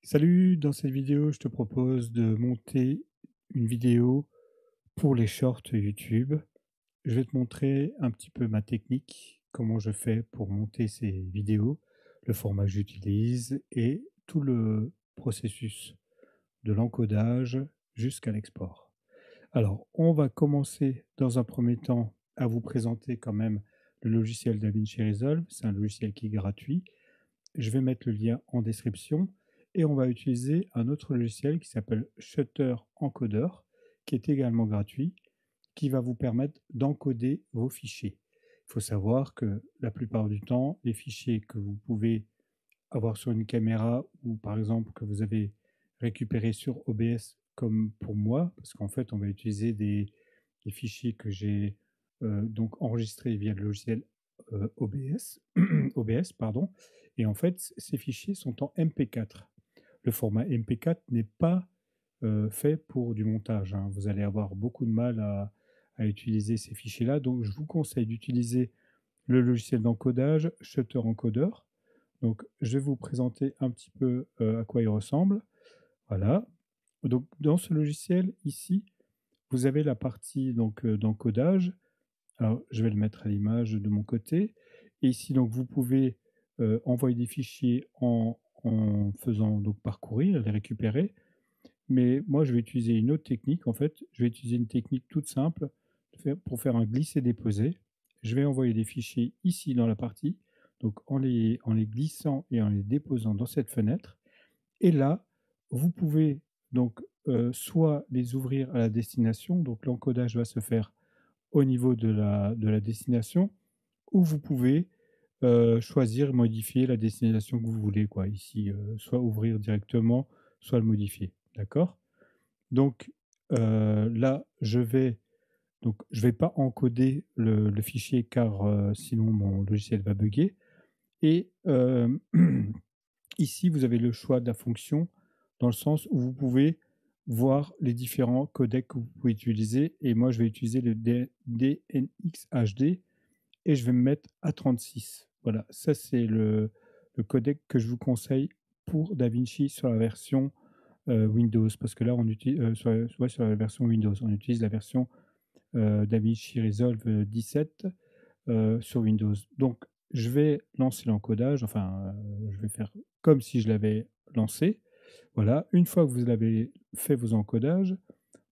Salut, dans cette vidéo, je te propose de monter une vidéo pour les shorts YouTube. Je vais te montrer un petit peu ma technique, comment je fais pour monter ces vidéos, le format que j'utilise et tout le processus de l'encodage jusqu'à l'export. Alors, on va commencer dans un premier temps à vous présenter quand même le logiciel DaVinci Resolve. C'est un logiciel qui est gratuit. Je vais mettre le lien en description et on va utiliser un autre logiciel qui s'appelle Shutter Encoder, qui est également gratuit, qui va vous permettre d'encoder vos fichiers. Il faut savoir que la plupart du temps, les fichiers que vous pouvez avoir sur une caméra ou par exemple que vous avez récupérés sur OBS comme pour moi, parce qu'en fait on va utiliser des fichiers que j'ai donc enregistrés via le logiciel OBS, OBS pardon, et en fait ces fichiers sont en MP4. Le format MP4 n'est pas fait pour du montage, hein. Vous allez avoir beaucoup de mal à utiliser ces fichiers-là, donc je vous conseille d'utiliser le logiciel d'encodage Shutter Encoder. Donc, je vais vous présenter un petit peu à quoi il ressemble. Voilà. Donc, dans ce logiciel, ici, vous avez la partie donc d'encodage. Alors, je vais le mettre à l'image de mon côté. Et ici, donc, vous pouvez envoyer des fichiers en faisant donc parcourir, les récupérer. Mais moi, je vais utiliser une autre technique. En fait, je vais utiliser une technique toute simple pour faire un glisser-déposer. Je vais envoyer des fichiers ici dans la partie, donc en les glissant et en les déposant dans cette fenêtre. Et là, vous pouvez donc soit les ouvrir à la destination, donc l'encodage va se faire au niveau de la destination, ou vous pouvez choisir, modifier la destination que vous voulez, quoi. Ici, soit ouvrir directement, soit le modifier. D'accord? Donc là, je vais pas encoder le fichier car sinon mon logiciel va bugger. Et ici, vous avez le choix de la fonction dans le sens où vous pouvez voir les différents codecs que vous pouvez utiliser. Et moi, je vais utiliser le DNX HD et je vais me mettre à 36. Voilà, ça c'est le codec que je vous conseille pour DaVinci sur la version Windows, parce que là, on utilise sur la version Windows, on utilise la version DaVinci Resolve 17 sur Windows. Donc, je vais lancer l'encodage, enfin, je vais faire comme si je l'avais lancé. Voilà, une fois que vous avez fait vos encodages,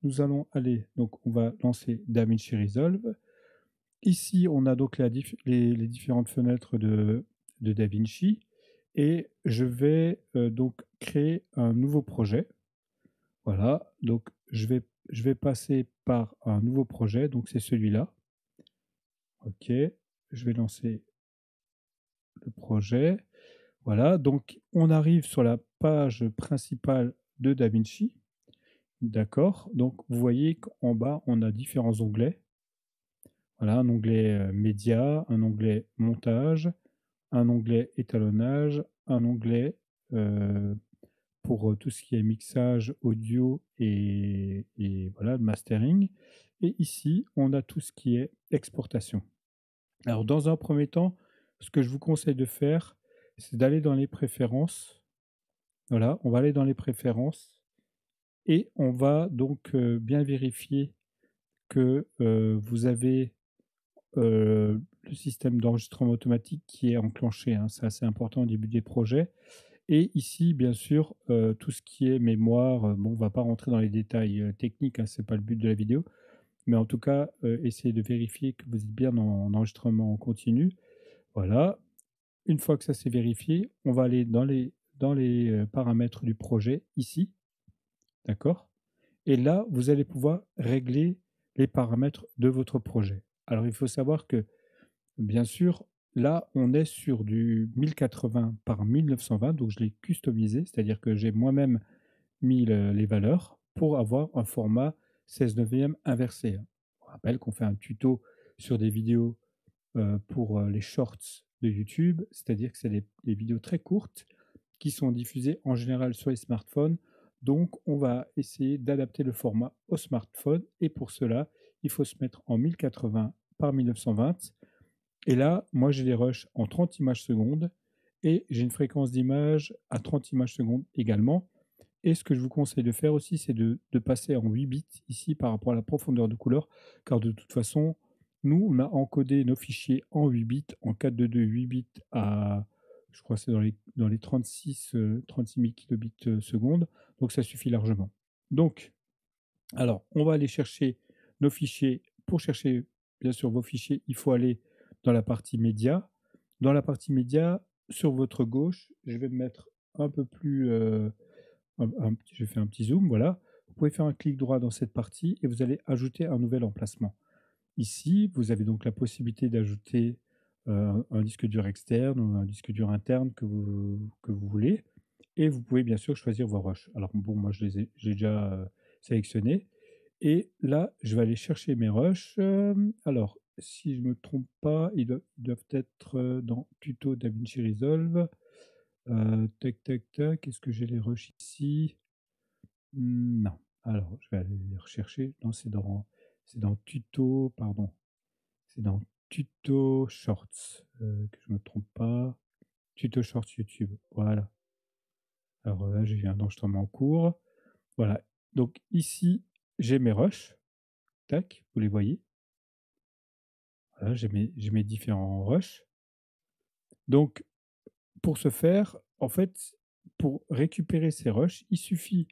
nous allons aller, donc on va lancer DaVinci Resolve. Ici, on a donc les différentes fenêtres de DaVinci et je vais donc créer un nouveau projet. Voilà, donc je vais passer par un nouveau projet, donc c'est celui-là. OK, je vais lancer le projet. Voilà, donc on arrive sur la page principale de DaVinci. D'accord, donc vous voyez qu'en bas, on a différents onglets. Voilà, un onglet média, un onglet montage, un onglet étalonnage, un onglet pour tout ce qui est mixage audio et voilà, le mastering. Et ici, on a tout ce qui est exportation. Alors, dans un premier temps, ce que je vous conseille de faire, c'est d'aller dans les préférences. Voilà, on va aller dans les préférences et on va donc bien vérifier que vous avez le système d'enregistrement automatique qui est enclenché, hein. C'est assez important au début des projets. Et ici, bien sûr, tout ce qui est mémoire, bon, on ne va pas rentrer dans les détails techniques, hein, ce n'est pas le but de la vidéo. Mais en tout cas, essayez de vérifier que vous êtes bien en enregistrement continu. Voilà. Une fois que ça c'est vérifié, on va aller dans les paramètres du projet ici, d'accord? Et là, vous allez pouvoir régler les paramètres de votre projet. Alors, il faut savoir que, bien sûr, là, on est sur du 1080 par 1920, donc je l'ai customisé, c'est-à-dire que j'ai moi-même mis les valeurs pour avoir un format 16 neuvième inversé. On rappelle qu'on fait un tuto sur des vidéos pour les shorts de YouTube, c'est-à-dire que c'est des vidéos très courtes qui sont diffusées en général sur les smartphones. Donc, on va essayer d'adapter le format au smartphone et pour cela, il faut se mettre en 1080 par 1920. Et là, moi, j'ai des rushs en 30 images secondes et j'ai une fréquence d'image à 30 images secondes également. Et ce que je vous conseille de faire aussi, c'est de passer en 8 bits ici par rapport à la profondeur de couleur, car de toute façon, nous, on a encodé nos fichiers en 8 bits, en 422 8 bits à, je crois que c'est dans les 36 000 kilobits secondes, donc ça suffit largement. Donc, alors, on va aller chercher nos fichiers. Pour chercher, bien sûr, vos fichiers, il faut aller dans la partie média. Dans la partie média, sur votre gauche, je vais me mettre un peu plus... je fais un petit zoom, voilà. Vous pouvez faire un clic droit dans cette partie et vous allez ajouter un nouvel emplacement. Ici, vous avez donc la possibilité d'ajouter un disque dur externe ou un disque dur interne que vous voulez. Et vous pouvez bien sûr choisir vos rushs. Alors bon, moi j'ai déjà sélectionné. Et là, je vais aller chercher mes rushs. Alors, si je ne me trompe pas, ils doivent être dans Tuto DaVinci Resolve. Tac, tac, tac. Est-ce que j'ai les rushs ici? Non. Alors, je vais aller les rechercher. Non, c'est dans Tuto, pardon. C'est dans Tuto Shorts, que je ne me trompe pas. Tuto Shorts YouTube. Voilà. Alors là, j'ai un enregistrement en cours. Voilà. Donc ici, j'ai mes rushs. Tac, vous les voyez. Voilà, j'ai mes différents rushs. Donc, pour ce faire, en fait, pour récupérer ces rushs, il suffit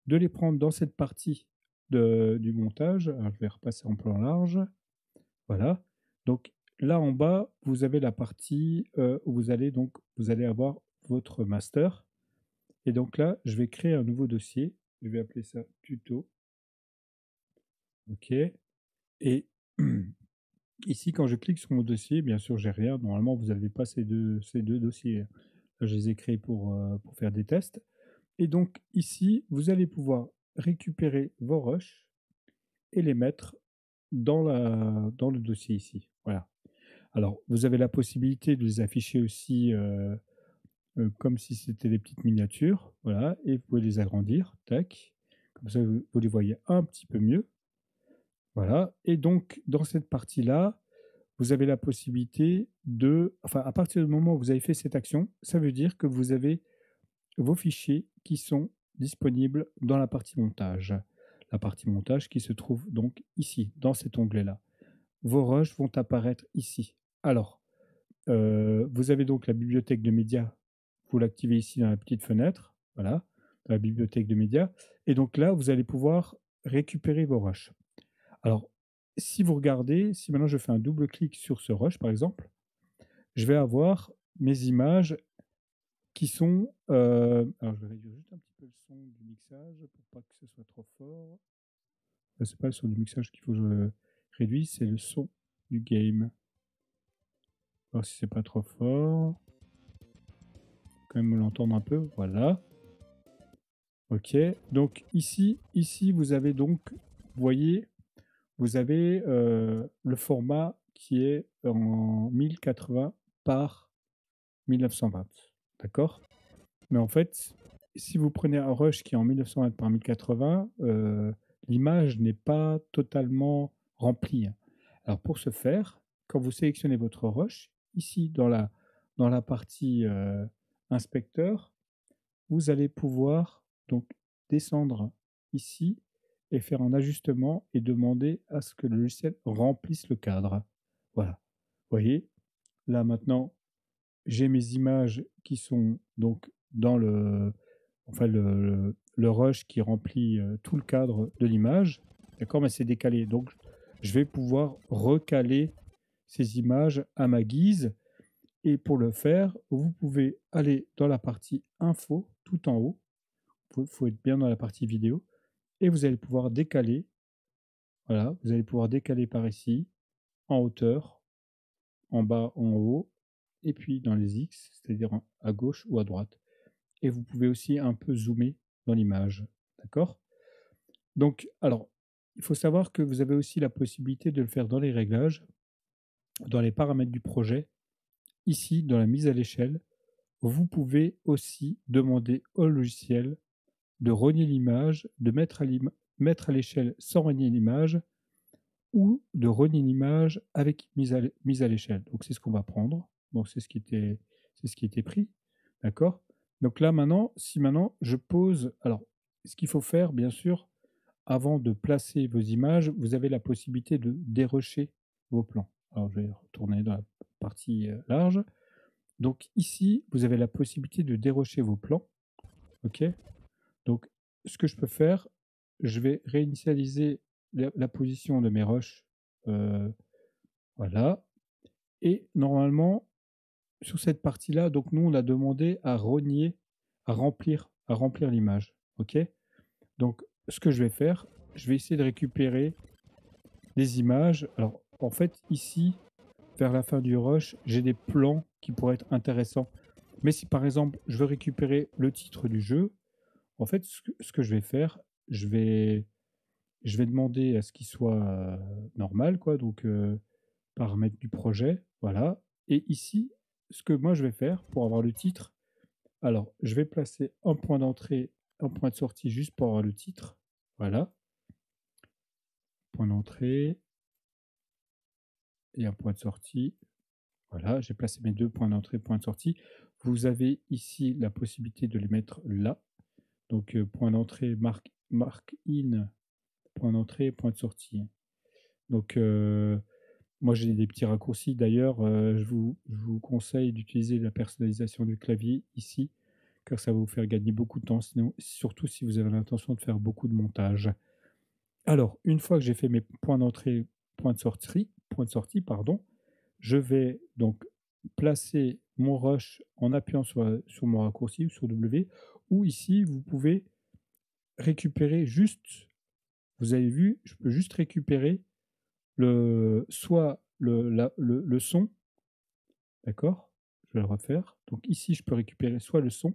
de les prendre dans cette partie du montage. Alors, je vais repasser en plan large. Voilà. Donc là en bas, vous avez la partie où vous allez avoir votre master. Et donc là, je vais créer un nouveau dossier. Je vais appeler ça tuto. OK. Et ici, quand je clique sur mon dossier, bien sûr, j'ai rien. Normalement, vous n'avez pas ces deux dossiers. Là, je les ai créés pour faire des tests. Et donc ici, vous allez pouvoir récupérer vos rushs et les mettre dans le dossier ici. Voilà. Alors, vous avez la possibilité de les afficher aussi comme si c'était des petites miniatures. Voilà, et vous pouvez les agrandir. Tac. Comme ça, vous les voyez un petit peu mieux. Voilà. Et donc, dans cette partie-là, vous avez la possibilité enfin, à partir du moment où vous avez fait cette action, ça veut dire que vous avez vos fichiers qui sont disponibles dans la partie montage. La partie montage qui se trouve donc ici, dans cet onglet-là. Vos rushs vont apparaître ici. Alors, vous avez donc la bibliothèque de médias. Vous l'activez ici dans la petite fenêtre. Voilà, dans la bibliothèque de médias. Et donc là, vous allez pouvoir récupérer vos rushs. Alors, si vous regardez, si maintenant je fais un double clic sur ce rush, par exemple, je vais avoir mes images qui sont... alors, je vais réduire juste un petit peu le son du mixage pour pas que ce soit trop fort. C'est pas le son du mixage qu'il faut que je réduise, c'est le son du game. Alors, si c'est pas trop fort... quand même l'entendre un peu, voilà. Ok, donc ici vous avez donc, vous voyez, vous avez le format qui est en 1080 par 1920, d'accord? Mais en fait, si vous prenez un rush qui est en 1920 par 1080, l'image n'est pas totalement remplie. Alors pour ce faire, quand vous sélectionnez votre rush, ici dans la partie inspecteur, vous allez pouvoir donc descendre ici et faire un ajustement et demander à ce que le logiciel remplisse le cadre. Voilà. Vous voyez, là maintenant, j'ai mes images qui sont donc dans le rush qui remplit tout le cadre de l'image. D'accord, mais c'est décalé. Donc, je vais pouvoir recaler ces images à ma guise. Et pour le faire, vous pouvez aller dans la partie info tout en haut. Il faut être bien dans la partie vidéo. Et vous allez pouvoir décaler. Voilà, vous allez pouvoir décaler par ici, en hauteur, en bas, en haut, et puis dans les X, c'est-à-dire à gauche ou à droite. Et vous pouvez aussi un peu zoomer dans l'image. D'accord? Donc, alors, il faut savoir que vous avez aussi la possibilité de le faire dans les réglages, dans les paramètres du projet. Ici, dans la mise à l'échelle, vous pouvez aussi demander au logiciel de rogner l'image, de mettre à l'échelle sans rogner l'image, ou de rogner l'image avec mise à l'échelle. Donc c'est ce qu'on va prendre. Donc c'est ce qui c'est ce qui était pris, d'accord? Donc là maintenant, si maintenant je pose alors ce qu'il faut faire bien sûr, avant de placer vos images, vous avez la possibilité de dérocher vos plans. Alors je vais retourner dans la partie, large. Donc ici, vous avez la possibilité de dérocher vos plans, OK? Donc ce que je peux faire, je vais réinitialiser la position de mes rushs, heu, voilà et normalement, sur cette partie-là, donc nous, on a demandé à rogner, à remplir l'image, OK? Donc ce que je vais faire, je vais essayer de récupérer des images. Alors en fait, ici, vers la fin du rush, j'ai des plans qui pourraient être intéressants. Mais si par exemple, je veux récupérer le titre du jeu, en fait, ce que je vais faire, je vais je vais demander à ce qu'il soit, normal quoi, donc paramètres du projet, voilà et ici, ce que moi je vais faire pour avoir le titre, alors je vais placer un point d'entrée, un point de sortie juste pour avoir le titre, voilà. Point d'entrée et un point de sortie. Voilà, j'ai placé mes 2 points d'entrée, point de sortie. Vous avez ici la possibilité de les mettre là. Donc, point d'entrée, mark in, point d'entrée, point de sortie. Donc, moi j'ai des petits raccourcis d'ailleurs, je vous conseille d'utiliser la personnalisation du clavier ici, car ça va vous faire gagner beaucoup de temps, sinon surtout si vous avez l'intention de faire beaucoup de montage. Alors, une fois que j'ai fait mes points d'entrée, point de sortie, pardon, je vais donc placer mon rush en appuyant sur mon raccourci ou sur W, ou ici, vous pouvez récupérer juste, vous avez vu, je peux juste récupérer soit le son, d'accord? Je vais le refaire. Donc ici, je peux récupérer soit le son,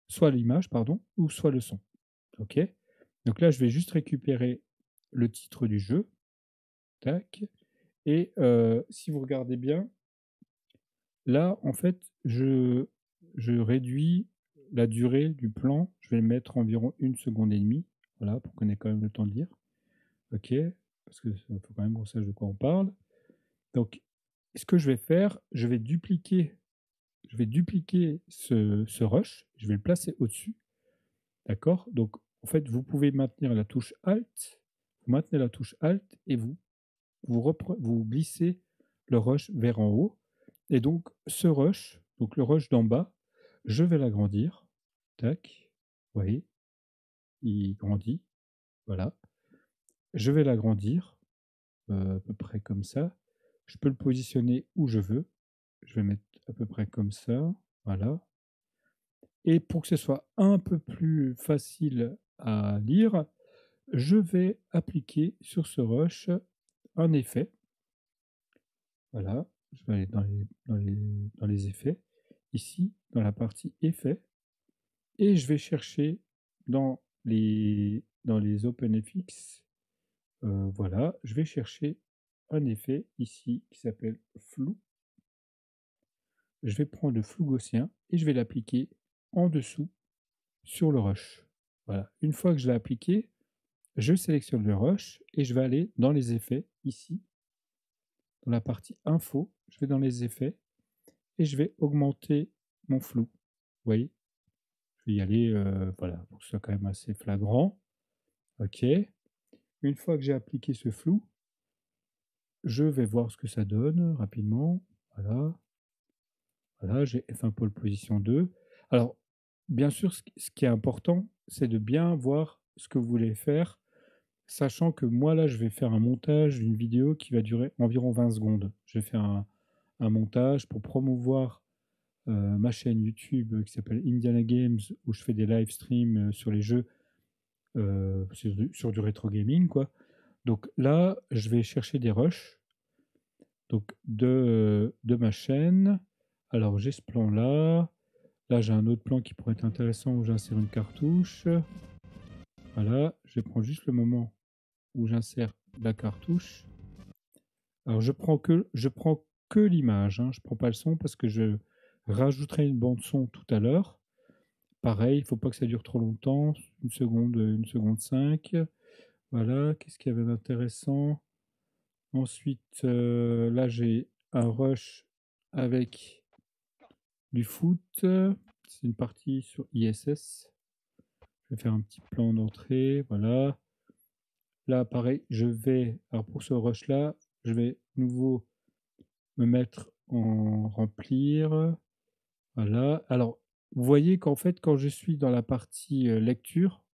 soit l'image, pardon, ou soit le son. OK? Donc là, je vais juste récupérer le titre du jeu. Tac. Et si vous regardez bien, là, en fait, je réduis la durée du plan. Je vais le mettre environ 1 seconde et demie, voilà, pour qu'on ait quand même le temps de lire. OK, parce qu'il faut quand même qu'on sache de quoi on parle. Donc, ce que je vais faire, je vais dupliquer ce rush, je vais le placer au-dessus, d'accord? Donc, en fait, vous pouvez maintenir la touche Alt, vous maintenez la touche Alt et vous glissez le rush vers en haut. Et donc, ce rush, donc le rush d'en bas, je vais l'agrandir. Tac. Vous voyez, il grandit. Voilà. Je vais l'agrandir, à peu près comme ça. Je peux le positionner où je veux. Je vais mettre à peu près comme ça. Voilà. Et pour que ce soit un peu plus facile à lire, je vais appliquer sur ce rush un effet. Voilà, je vais aller dans les effets, ici, dans la partie effets, et je vais chercher dans les OpenFX, voilà, je vais chercher un effet ici qui s'appelle flou. Je vais prendre le flou gaussien et je vais l'appliquer en dessous sur le rush. Voilà, une fois que je l'ai appliqué, je sélectionne le rush et je vais aller dans les effets ici, dans la partie info, je vais dans les effets et je vais augmenter mon flou. Vous voyez? Je vais y aller, voilà, pour que ce soit quand même assez flagrant. OK. Une fois que j'ai appliqué ce flou, je vais voir ce que ça donne rapidement. Voilà. Voilà, j'ai F1 pole position 2. Alors, bien sûr, ce qui est important, c'est de bien voir ce que vous voulez faire, sachant que moi, là, je vais faire un montage d'une vidéo qui va durer environ 20 secondes. Je vais faire un montage pour promouvoir ma chaîne YouTube qui s'appelle Indiana Games, où je fais des live streams sur les jeux, sur du rétro gaming, quoi. Donc là, je vais chercher des rushs donc de ma chaîne. Alors j'ai ce plan-là. Là, j'ai un autre plan qui pourrait être intéressant où j'insère une cartouche. Voilà, je vais prendre juste le moment où j'insère la cartouche. Alors je prends que l'image, hein, je prends pas le son parce que je rajouterai une bande son tout à l'heure. Pareil, il ne faut pas que ça dure trop longtemps, 1 seconde 5. Voilà, qu'est-ce qu'il y avait d'intéressant? Ensuite, là j'ai un rush avec du foot. C'est une partie sur ISS. Je vais faire un petit plan d'entrée, voilà. Là, pareil, alors pour ce rush-là, je vais de nouveau me mettre en remplir. Voilà. Alors, vous voyez qu'en fait, quand je suis dans la partie lecture,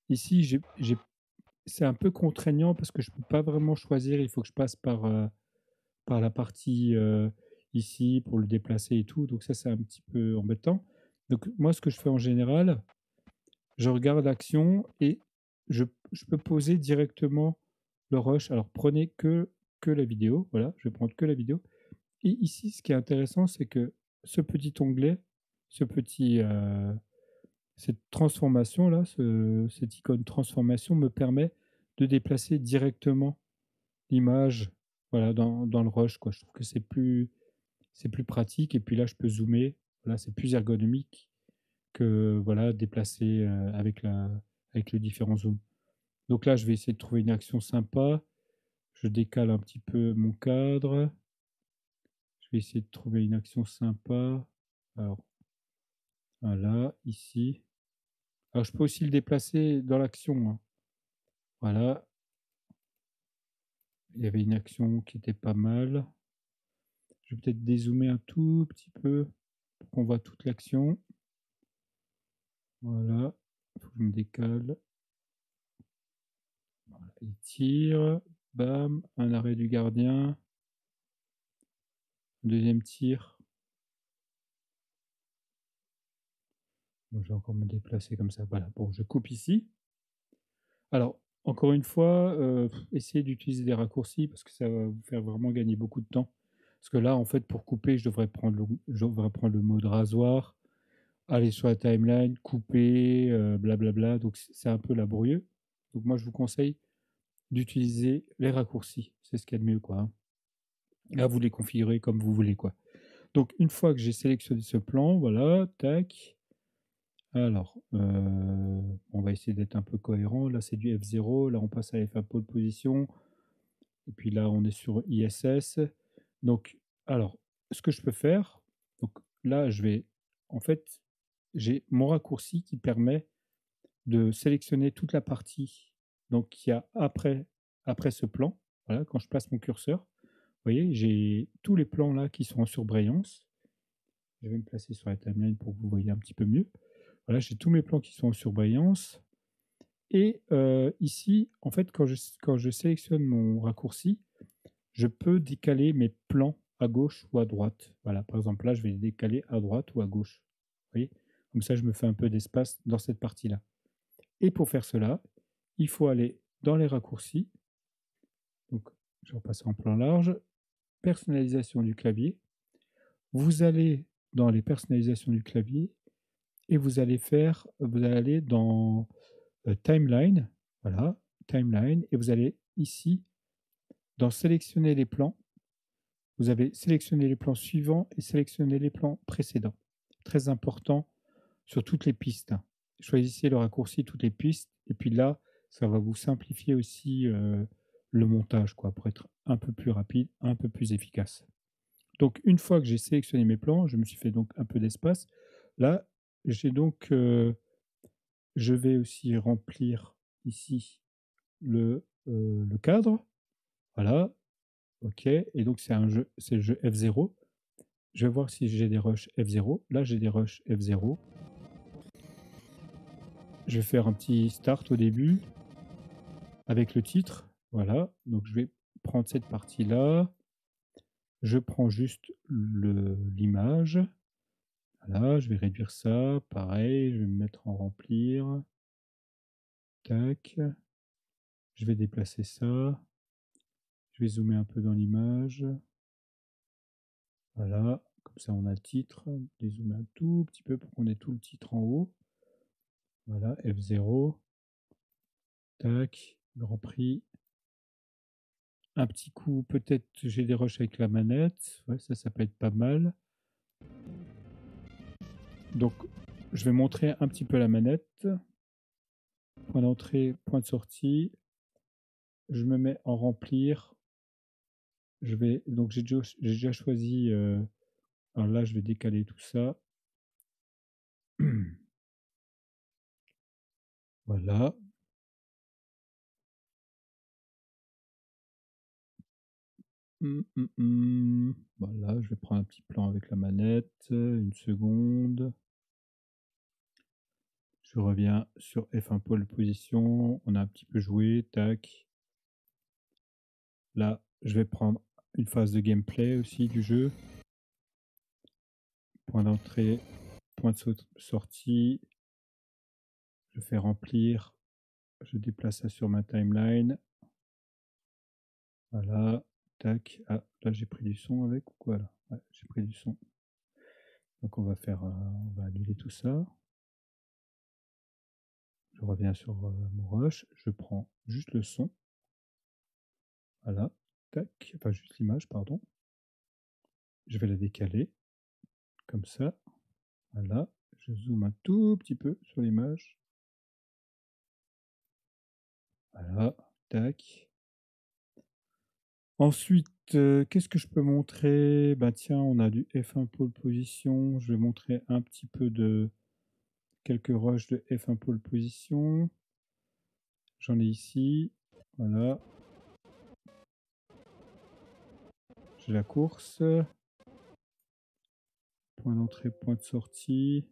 ici, c'est un peu contraignant parce que je ne peux pas vraiment choisir. Il faut que je passe par la partie ici pour le déplacer et tout. Donc ça, c'est un petit peu embêtant. Donc moi, ce que je fais en général, je regarde l'action et je peux poser directement le rush. Alors prenez que la vidéo. Voilà, je vais prendre que la vidéo. Et ici, ce qui est intéressant, c'est que ce petit onglet, ce petit, cette transformation-là, cette icône transformation me permet de déplacer directement l'image, voilà, dans le rush, quoi. Je trouve que c'est plus pratique. Et puis là, je peux zoomer. Voilà, c'est plus ergonomique que voilà, déplacer avec le différent zoom. Donc là, je vais essayer de trouver une action sympa. Je décale un petit peu mon cadre. Je vais essayer de trouver une action sympa. Alors, voilà, ici. Alors, je peux aussi le déplacer dans l'action, hein. Voilà. Il y avait une action qui était pas mal. Je vais peut-être dézoomer un tout petit peu pour qu'on voit toute l'action. Voilà. Il faut que je me décale. Voilà. Il tire. Bam. Un arrêt du gardien. Deuxième tir. Bon, je vais encore me déplacer comme ça. Voilà. Bon, je coupe ici. Alors, encore une fois, essayez d'utiliser des raccourcis parce que ça va vous faire vraiment gagner beaucoup de temps. Parce que là, en fait, pour couper, je devrais prendre le mode rasoir, aller sur la timeline, couper, blablabla. Donc, c'est un peu laborieux. Donc, moi, je vous conseille d'utiliser les raccourcis. C'est ce qu'il y a de mieux, quoi, hein. Là, vous les configurez comme vous voulez, quoi. Donc, une fois que j'ai sélectionné ce plan, voilà, tac. Alors, on va essayer d'être un peu cohérent. Là, c'est du F0. Là, on passe à F1 pole position. Et puis là, on est sur ISS. Donc, alors, ce que je peux faire, donc là, en fait, j'ai mon raccourci qui permet de sélectionner toute la partie donc qu'il y a après ce plan. Voilà, quand je place mon curseur, vous voyez, j'ai tous les plans là qui sont en surbrillance. Je vais me placer sur la timeline pour que vous voyez un petit peu mieux. Voilà, j'ai tous mes plans qui sont en surbrillance. Et ici, en fait, quand je sélectionne mon raccourci, je peux décaler mes plans à gauche ou à droite. Voilà, par exemple, là, je vais les décaler à droite ou à gauche. Vous voyez? Comme ça, je me fais un peu d'espace dans cette partie-là. Et pour faire cela, il faut aller dans les raccourcis. Donc, je vais repasser en plan large. Personnalisation du clavier. Vous allez dans les personnalisations du clavier et vous allez aller dans Timeline. Voilà, Timeline. Et vous allez ici, dans Sélectionner les plans, vous avez sélectionné les plans suivants et sélectionné les plans précédents. Très important sur toutes les pistes. Choisissez le raccourci toutes les pistes et puis là, ça va vous simplifier aussi le montage quoi, pour être un peu plus rapide, un peu plus efficace. Donc une fois que j'ai sélectionné mes plans, je me suis fait donc un peu d'espace. Là, j'ai donc, je vais aussi remplir ici le cadre. Voilà, ok. Et donc c'est le jeu F0. Je vais voir si j'ai des rushs F0. Là, j'ai des rushs F0. Je vais faire un petit start au début avec le titre. Voilà. Donc, je vais prendre cette partie-là. Je prends juste l'image. Voilà. Je vais réduire ça. Pareil. Je vais me mettre en remplir. Tac. Je vais déplacer ça. Je vais zoomer un peu dans l'image. Voilà. Comme ça, on a le titre. Dézoomer un tout petit peu pour qu'on ait tout le titre en haut. Voilà. F0. Tac. Grand Prix. Un petit coup, peut-être j'ai des rushs avec la manette. Ouais, ça peut être pas mal. Donc, je vais montrer un petit peu la manette. Point d'entrée, point de sortie. Je me mets en remplir. Donc j'ai déjà choisi Alors là, je vais décaler tout ça. Voilà. Voilà, je vais prendre un petit plan avec la manette. Une seconde. Je reviens sur F1 pole position. On a un petit peu joué. Tac. Là, je vais prendre une phase de gameplay aussi du jeu. Point d'entrée, point de sortie. Je fais remplir. Je déplace ça sur ma timeline. Voilà. Tac. Ah, là, j'ai pris du son avec ou quoi là? Ouais, j'ai pris du son. Donc on va annuler tout ça. Je reviens sur mon rush. Je prends juste le son. Voilà. Tac. Enfin, juste l'image, pardon. Je vais la décaler. Comme ça. Voilà. Je zoome un tout petit peu sur l'image. Voilà. Tac. Ensuite, qu'est-ce que je peux montrer? Bah tiens, on a du F1 pole position. Je vais montrer un petit peu de quelques rushs de F1 pole position. J'en ai ici. Voilà. J'ai la course. Point d'entrée, point de sortie.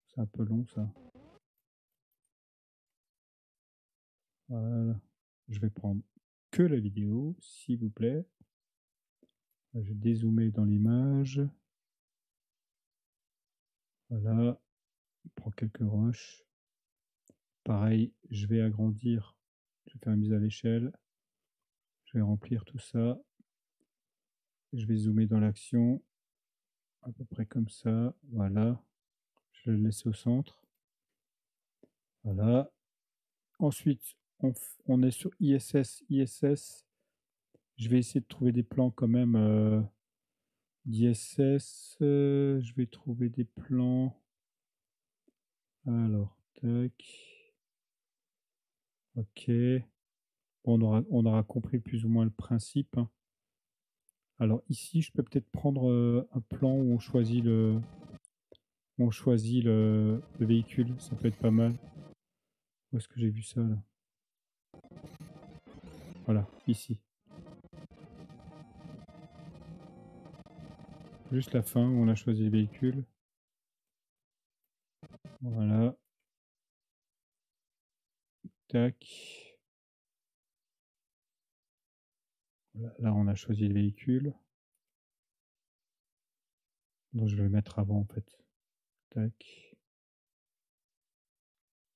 C'est un peu long ça. Voilà. Je vais prendre que la vidéo, s'il vous plaît. Je vais dézoomer dans l'image. Voilà. Je prends quelques rushs. Pareil, je vais agrandir. Je vais faire une mise à l'échelle. Je vais remplir tout ça. Je vais zoomer dans l'action. À peu près comme ça. Voilà. Je vais le laisser au centre. Voilà. Ensuite, on est sur ISS. ISS. Je vais essayer de trouver des plans quand même d'ISS. Je vais trouver des plans. Alors, tac. Ok. Bon, on aura compris plus ou moins le principe, hein. Alors ici, je peux peut-être prendre un plan où on choisit le véhicule. Ça peut être pas mal. Où est-ce que j'ai vu ça là? Voilà, ici. Juste la fin où on a choisi le véhicule. Voilà. Tac. Voilà, là, on a choisi le véhicule. Donc, je vais le mettre avant, en fait. Tac.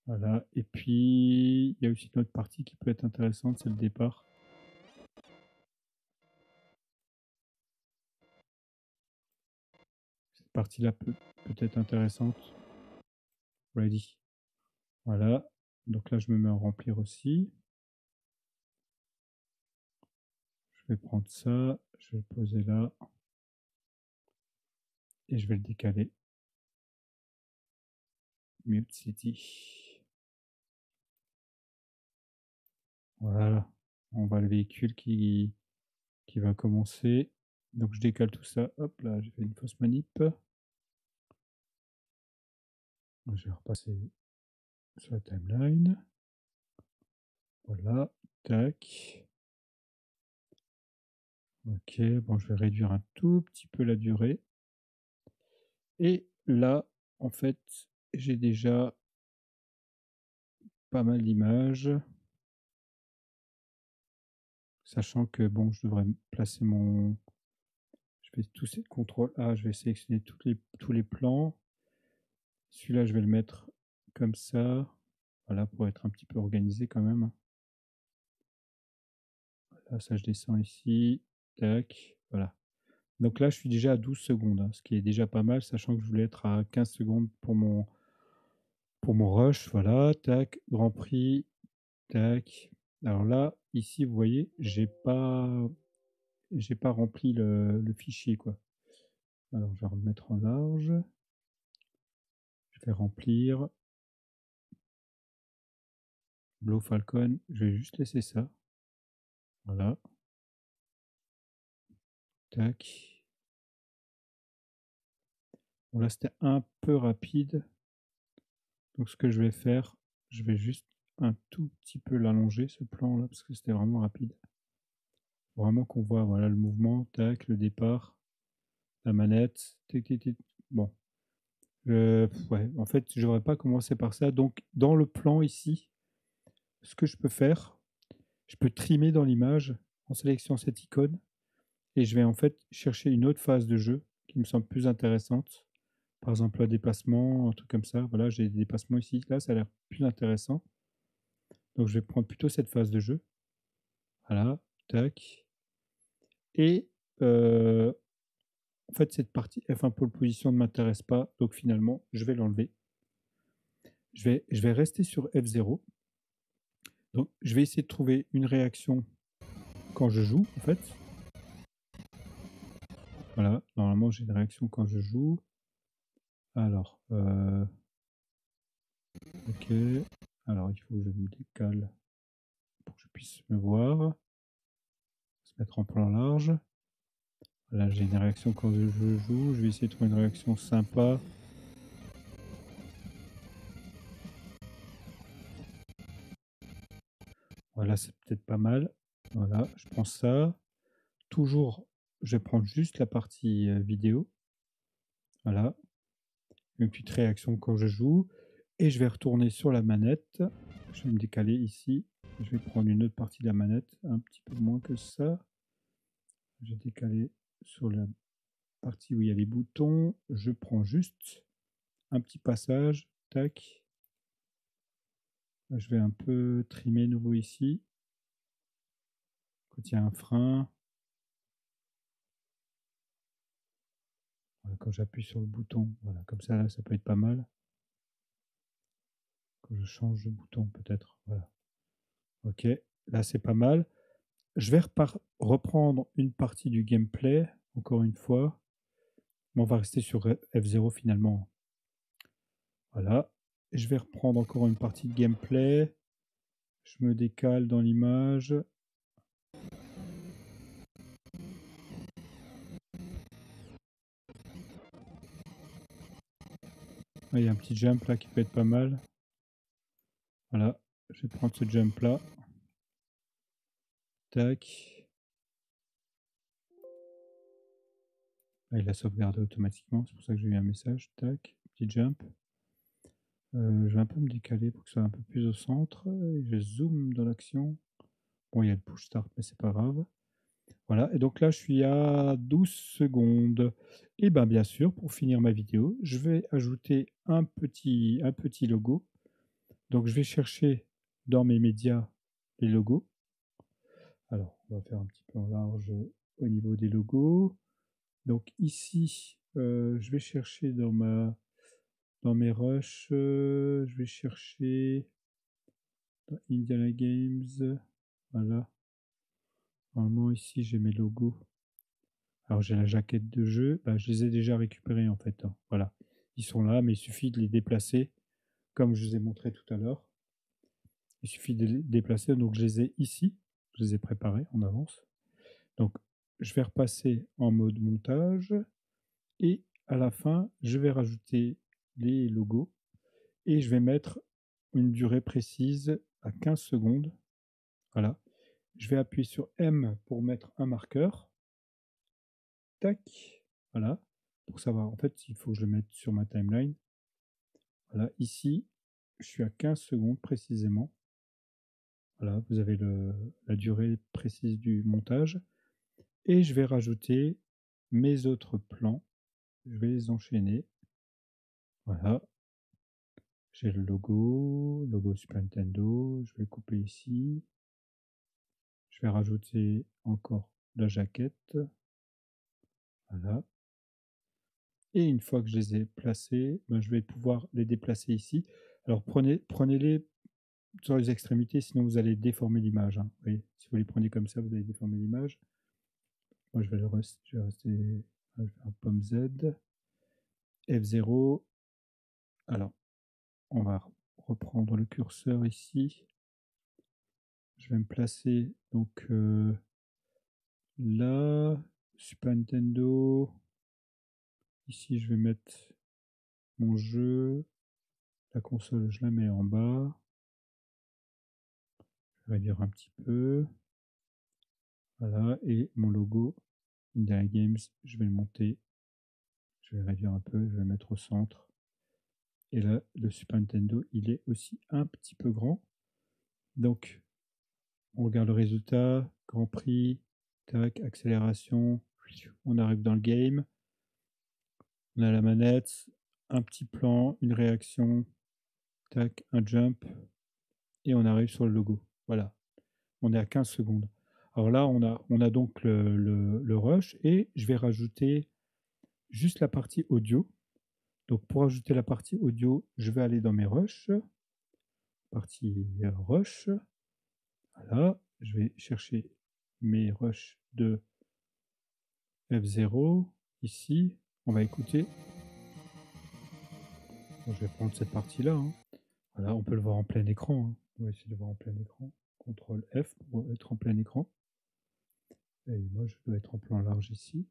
Voilà. Et puis, il y a aussi une autre partie qui peut être intéressante, c'est le départ. Cette partie-là peut être intéressante. Ready. Voilà. Donc là, je me mets à remplir aussi. Je vais prendre ça, je vais le poser là. Et je vais le décaler. Mute City. Voilà. On voit le véhicule qui va commencer. Donc je décale tout ça. Hop là, j'ai fait une fausse manip. Je vais repasser sur la timeline. Voilà. Tac. Ok, bon, je vais réduire un tout petit peu la durée. Et là, en fait, j'ai déjà pas mal d'images. Sachant que, bon, je devrais placer mon... Je fais tous ces contrôles A, je vais sélectionner tous les plans. Celui-là, je vais le mettre comme ça. Voilà, pour être un petit peu organisé quand même. Voilà, ça, je descends ici. Tac, voilà. Donc là, je suis déjà à 12 secondes, hein, ce qui est déjà pas mal, sachant que je voulais être à 15 secondes pour mon rush. Voilà, tac, Grand Prix, tac. Alors là, ici, vous voyez, j'ai pas rempli le fichier, quoi. Alors, je vais remettre en large. Je vais remplir. Blow Falcon, je vais juste laisser ça. Voilà. Tac. Bon, là, c'était un peu rapide. Donc, ce que je vais faire, je vais juste un tout petit peu l'allonger, ce plan-là, parce que c'était vraiment rapide. Vraiment qu'on voit, voilà, le mouvement, tac, le départ, la manette, tic, tic, tic. Bon. Ouais, en fait, je n'aurais pas commencé par ça. Donc, dans le plan ici, ce que je peux faire, je peux trimer dans l'image en sélectionnant cette icône et je vais en fait chercher une autre phase de jeu qui me semble plus intéressante. Par exemple, un déplacement, un truc comme ça. Voilà, j'ai des dépassements ici. Là, ça a l'air plus intéressant. Donc, je vais prendre plutôt cette phase de jeu. Voilà, tac. Et en fait, cette partie F1 pole position ne m'intéresse pas. Donc, finalement, je vais l'enlever. Je vais rester sur F0. Donc, je vais essayer de trouver une réaction quand je joue, en fait. Voilà, normalement, j'ai une réaction quand je joue. Alors, ok. Alors, il faut que je me décale pour que je puisse me voir. Se mettre en plan large. Là, j'ai une réaction quand je joue. Je vais essayer de trouver une réaction sympa. Voilà, c'est peut-être pas mal. Voilà, je prends ça. Toujours, je vais prendre juste la partie vidéo. Voilà. Une petite réaction quand je joue. Et je vais retourner sur la manette. Je vais me décaler ici. Je vais prendre une autre partie de la manette, un petit peu moins que ça. Je vais décaler sur la partie où il y a les boutons. Je prends juste un petit passage. Tac. Je vais un peu trimer nouveau ici. Quand il y a un frein. Voilà, quand j'appuie sur le bouton, voilà, comme ça, là, ça peut être pas mal. Quand je change de bouton, peut-être. Voilà. Ok, là, c'est pas mal. Je vais reprendre une partie du gameplay, encore une fois. Mais on va rester sur F0 finalement. Voilà. Je vais reprendre encore une partie de gameplay. Je me décale dans l'image. Ah, il y a un petit jump là qui peut être pas mal. Voilà. Je vais prendre ce jump là. Tac. Ah, il a sauvegardé automatiquement. C'est pour ça que j'ai eu un message. Tac. Petit jump. Je vais un peu me décaler pour que ce soit un peu plus au centre. Et je zoome dans l'action. Bon, il y a le push start, mais c'est pas grave. Voilà, et donc là, je suis à 12 secondes. Et bien sûr, pour finir ma vidéo, je vais ajouter un petit logo. Donc, je vais chercher dans mes médias les logos. Alors, on va faire un petit peu en large au niveau des logos. Donc ici, je vais chercher dans mes rushs, je vais chercher dans Indiana Games. Voilà. Normalement, ici, j'ai mes logos. Alors, j'ai la jaquette de jeu. Je les ai déjà récupérés, en fait, hein. Voilà. Ils sont là, mais il suffit de les déplacer, comme je vous ai montré tout à l'heure. Il suffit de les déplacer. Donc, je les ai ici. Je les ai préparés en avance. Donc, je vais repasser en mode montage. Et à la fin, je vais rajouter les logos. Et je vais mettre une durée précise à 15 secondes. Voilà. Je vais appuyer sur M pour mettre un marqueur. Tac. Voilà. Pour savoir, en fait, il faut que je le mette sur ma timeline. Voilà. Ici, je suis à 15 secondes précisément. Voilà. Vous avez la durée précise du montage. Et je vais rajouter mes autres plans. Je vais les enchaîner. Voilà. J'ai le logo Super Nintendo. Je vais couper ici. Je vais rajouter encore la jaquette. Voilà. Et une fois que je les ai placés, je vais pouvoir les déplacer ici. Alors prenez-les sur les extrémités, sinon vous allez déformer l'image, hein. Vous voyez, si vous les prenez comme ça, vous allez déformer l'image. Moi, je vais rester, je vais faire un pomme Z, F0. Alors, on va reprendre le curseur ici. Je vais me placer donc là, Super Nintendo. Ici, je vais mettre mon jeu. La console, je la mets en bas. Je vais réduire un petit peu. Voilà, et mon logo Indiana Games, je vais le monter. Je vais réduire un peu, je vais le mettre au centre. Et là, le Super Nintendo, il est aussi un petit peu grand. Donc, on regarde le résultat, Grand Prix, tac, accélération, on arrive dans le game. On a la manette, un petit plan, une réaction, tac, un jump, et on arrive sur le logo. Voilà, on est à 15 secondes. Alors là, on a donc le rush, et je vais rajouter juste la partie audio. Donc pour ajouter la partie audio, je vais aller dans mes rushs, partie rush. Voilà, je vais chercher mes rushs de F0 ici. On va écouter. Bon, je vais prendre cette partie-là. Hein. Voilà, on peut le voir en plein écran. Hein. On va essayer de le voir en plein écran. CTRL F pour être en plein écran. Et moi, je dois être en plan large ici.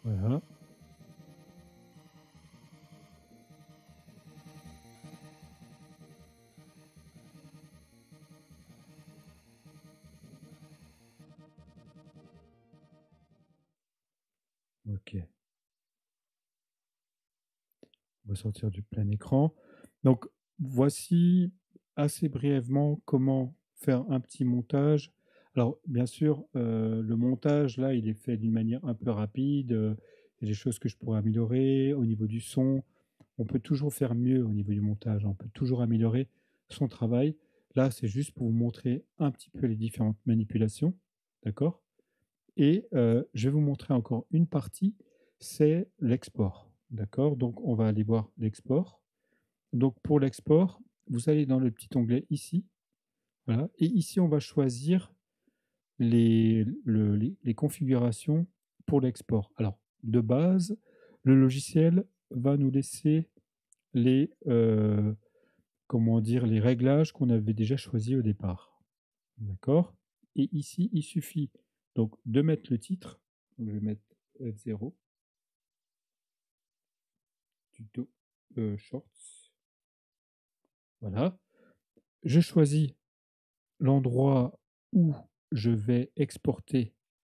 Voilà. Ok. On va sortir du plein écran. Donc, voici assez brièvement comment faire un petit montage. Alors, bien sûr, le montage, là, il est fait d'une manière un peu rapide. Il y a des choses que je pourrais améliorer au niveau du son. On peut toujours faire mieux au niveau du montage. On peut toujours améliorer son travail. Là, c'est juste pour vous montrer un petit peu les différentes manipulations. D'accord? Et je vais vous montrer encore une partie, c'est l'export. D'accord? Donc, on va aller voir l'export. Donc, pour l'export, vous allez dans le petit onglet ici. Voilà. Et ici, on va choisir les configurations pour l'export. Alors, de base, le logiciel va nous laisser les, comment dire, les réglages qu'on avait déjà choisis au départ. D'accord? Et ici, il suffit donc de mettre le titre. Donc, je vais mettre F0, tuto shorts. Voilà. Je choisis l'endroit où je vais exporter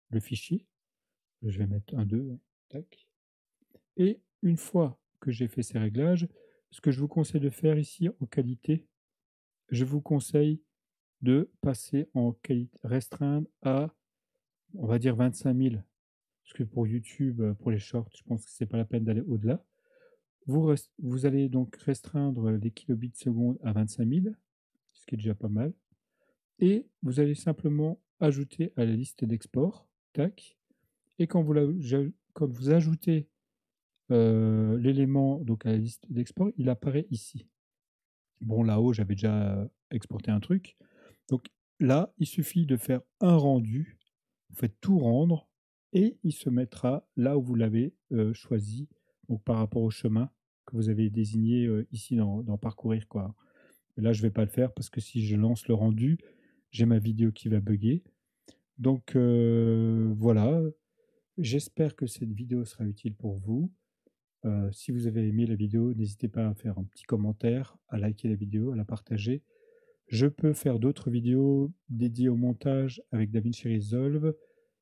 le fichier. Je vais mettre un 2. Hein. Tac. Et une fois que j'ai fait ces réglages, ce que je vous conseille de faire ici en qualité, je vous conseille de passer en qualité restreindre à, on va dire 25 000. Parce que pour YouTube, pour les shorts, je pense que c'est pas la peine d'aller au-delà. Vous allez donc restreindre les kilobits seconde à 25 000, ce qui est déjà pas mal. Et vous allez simplement ajouter à la liste d'export. Tac. Et quand vous ajoutez l'élément donc à la liste d'export, il apparaît ici. Bon, là-haut, j'avais déjà exporté un truc. Donc là, il suffit de faire un rendu. Vous faites tout rendre et il se mettra là où vous l'avez choisi, donc par rapport au chemin que vous avez désigné ici dans Parcourir, quoi. Mais là, je ne vais pas le faire parce que si je lance le rendu, j'ai ma vidéo qui va bugger. Donc voilà, j'espère que cette vidéo sera utile pour vous. Si vous avez aimé la vidéo, n'hésitez pas à faire un petit commentaire, à liker la vidéo, à la partager. Je peux faire d'autres vidéos dédiées au montage avec DaVinci Resolve.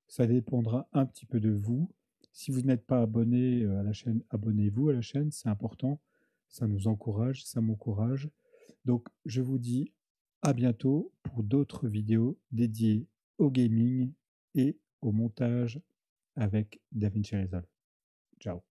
Ça dépendra un petit peu de vous. Si vous n'êtes pas abonné à la chaîne, abonnez-vous à la chaîne, c'est important. Ça nous encourage, ça m'encourage. Donc, je vous dis à bientôt pour d'autres vidéos dédiées au gaming et au montage avec DaVinci Resolve. Ciao.